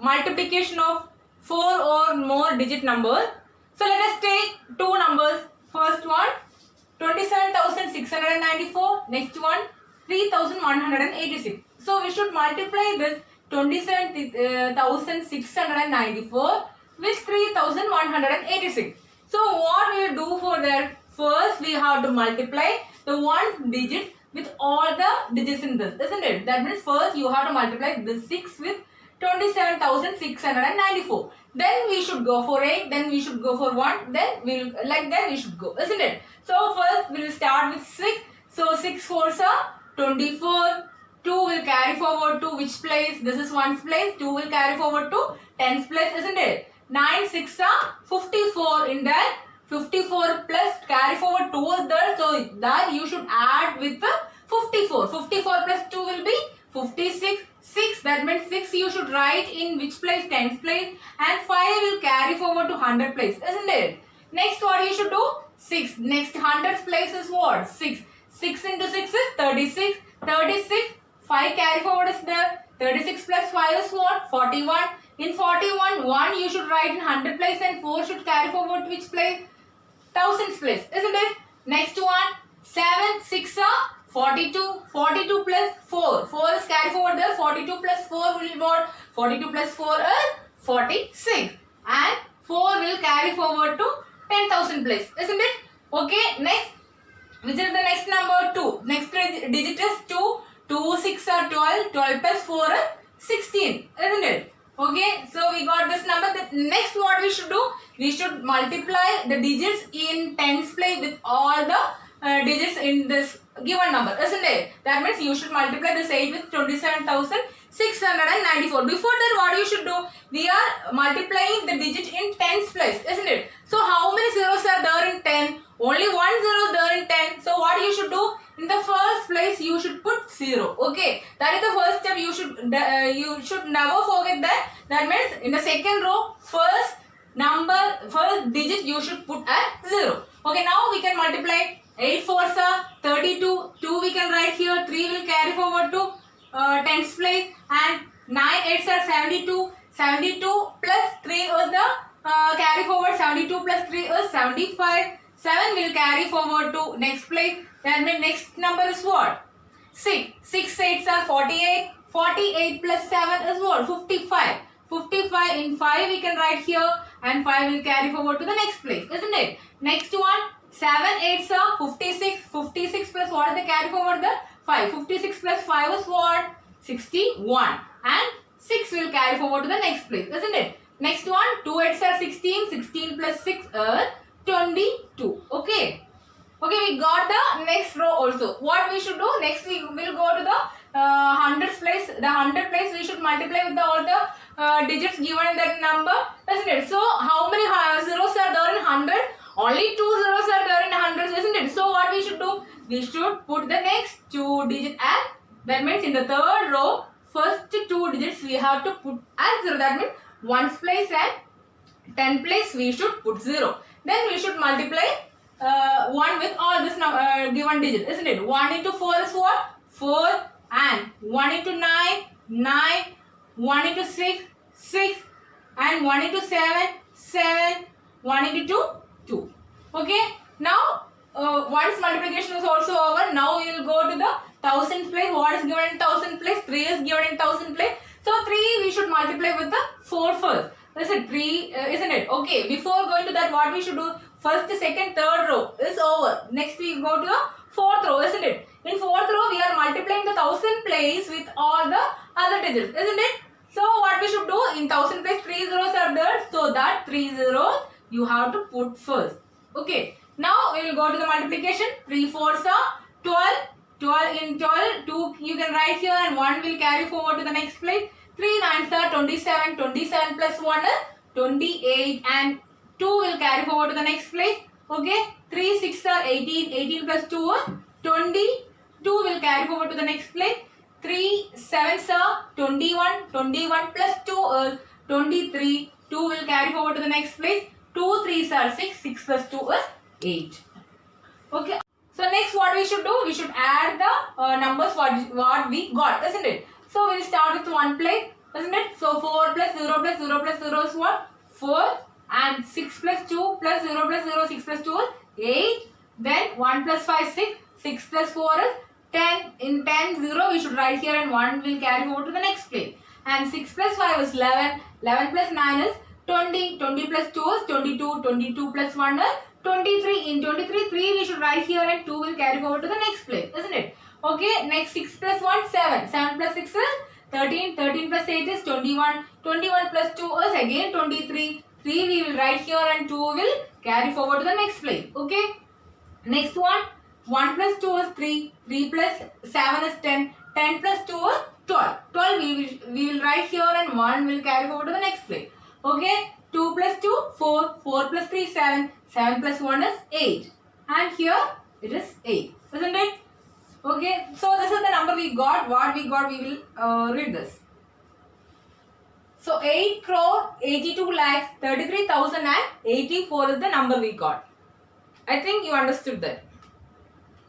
multiplication of 4 or more digit numbers. So let us take two numbers. First one 27,694. Next one 3,186. So we should multiply this 27,694 with 3,186. So what we will do for that? First we have to multiply the one digit with all the digits in this, isn't it? That means first you have to multiply this 6 with 27,694. Then we should go for 8, then we should go for 1, then we'll like that we should go, isn't it? So first we will start with 6. So 6 4s are 24. 2 will carry forward to which place? This is 1's place. 2 will carry forward to 10's place, isn't it? 9 6 are 54. In that 54 plus carry forward 2 is there. So that you should add with the 54. 54 plus 2 will be 56. 6, that means 6 you should write in which place? 10's place. And 5 will carry forward to 100 place, isn't it? Next what you should do? 6. Next 100's place is what? 6. 6 into 6 is 36. 36. 5 carry forward is there. 36 plus 5 is what? 41. In 41, 1 you should write in 100 place and 4 should carry forward to which place? 1000's place, isn't it? Next one, 7, 6 are 42. 42 plus 4. 4 is carry forward there. 42 plus 4 will be what? 42 plus 4 is 46. And 4 will carry forward to 10,000 place, isn't it? Okay, next, which is the next number? 2. Next digit is 2. 2 6 are 12. 12 plus 4 is 16, isn't it? Okay, so we got this number. The next what we should do? We should multiply the digits in tens place with all the digits in this given number, isn't it? That means you should multiply this 8 with 27,694. Before that, what you should do? We are multiplying the digit in tens place, isn't it? So how many zeros are there in 10? Only one zero there in 10. So what you should do? In the first place, you should put 0. Okay, that is the first step. You should never forget that. That means in the second row, first digit you should put at 0. Okay, now we can multiply. 8 4s are 32. 2 we can write here. 3 will carry forward to 10's place. And 9 8s are 72. 72 plus 3 is the carry forward. 72 plus 3 is 75. 7 will carry forward to next place. Then the next number is what? 6. 6 8s are 48. 48 plus 7 is what? 55. 55 in 5 we can write here. And 5 will carry forward to the next place, isn't it? Next one. 7 8s are 56. 56 plus what is the carry forward? The 5. 56 plus 5 is what? 61. And 6 will carry forward to the next place, isn't it? Next one. 2 8s are 16. 16 plus 6 is 22. Okay. Okay, we got the next row also. What we should do? Next we will go to the 100th place. The 100th place we should multiply with all the digits given in that number, isn't it? So how many zeros are there in 100? Only 2 zeros are there in 100, isn't it? So what we should do? We should put the next 2 digits as, that means in the third row, first 2 digits we have to put as 0. That means 1's place and 10 place we should put 0. Then we should multiply 1 with all this given digit, isn't it? 1 into 4 is what? 4. And 1 into 9, 9. 1 into 6, 6. And 1 into 7, 7. 1 into 2, 2. Okay. Now, once multiplication is also over, now we will go to the 1000 place. What is given in 1000 place? 3 is given in 1000 place. So, 3 we should multiply with the 4 first. This is 3, isn't it? Okay. Before going to that, what we should do? First, second, third row is over. Next, we go to the fourth row, isn't it? In fourth row, we are multiplying the 1000 place with all the other digits, isn't it? So, what we should do? In 1000 place, 3 zeros are there. So, that 3 zeros you have to put first. Okay. Now, we will go to the multiplication. 3 4s are 12. 12 in 12, 2 you can write here and 1 will carry forward to the next place. 3 9s are 27. 27 plus 1 is 28 and 2 will carry forward to the next place. Okay. 3 6 are 18. 18 plus 2 is 20. 2 will carry forward to the next place. 3 7s are 21. 21 plus 2 is 23. 2 will carry forward to the next place. 2 3s are 6. 6 plus 2 is 8. Okay. So next what we should do? We should add the numbers what we got, isn't it? So we'll start with one place. isn't it? So 4 plus 0 plus 0 plus 0 is what? 4. And 6 plus 2 plus 0 plus 0, 6 plus 2 is 8. Then 1 plus 5, 6. 6 plus 4 is 10. In 10, 0 we should write here and 1 will carry over to the next place. And 6 plus 5 is 11. 11 plus 9 is 20. 20 plus 2 is 22. 22 plus 1 is 23. In 23, 3 we should write here and 2 will carry over to the next place, isn't it? Okay, next 6 plus 1, 7. 7 plus 6 is 13. 13 plus 8 is 21. 21 plus 2 is again 23. 3 we will write here and 2 will carry forward to the next place. Okay. Next one. 1 plus 2 is 3. 3 plus 7 is 10. 10 plus 2 is 12. 12 we will write here and 1 will carry forward to the next place. Okay. 2 plus 2, 4. 4 plus 3, 7. 7 plus 1 is 8. And here it is 8. Isn't it? Okay. So this is the number we got. What we got, we will read this. So 8 crore 82 lakhs 33,084 is the number we got. I think you understood that.